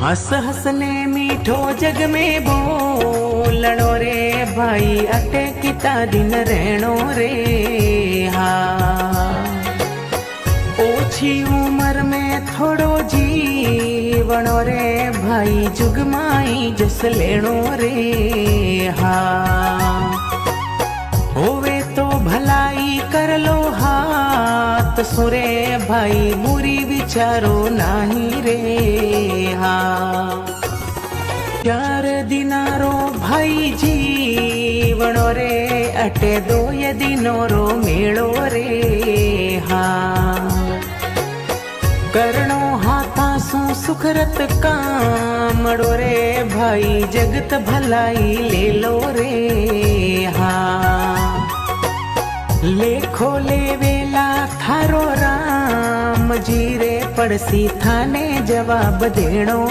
हंस हंस ने मीठो जग में बोलणो रे भाई, अटे किता दिन रहणो रे। हाँ, ओछी उम्र में थोड़ो जीवणो रे भाई, जुगमाई जस लेणो रे। हाँ, होवे तो भलाई कर लो हाथ सुरे भाई, बुरी विचारो नहीं रे। हाँ, 4 दिनारो भाई जीवणो रे, अटे 2 दिनो रो मेड़ो रे। हाँ, करणो हाथा सु सुखरत कामड़ो रे भाई, जगत भलाई ले लो रे। हाँ, लेखो ले वेला थारो राम जी रे, पड़सी थाने जवाब देणो।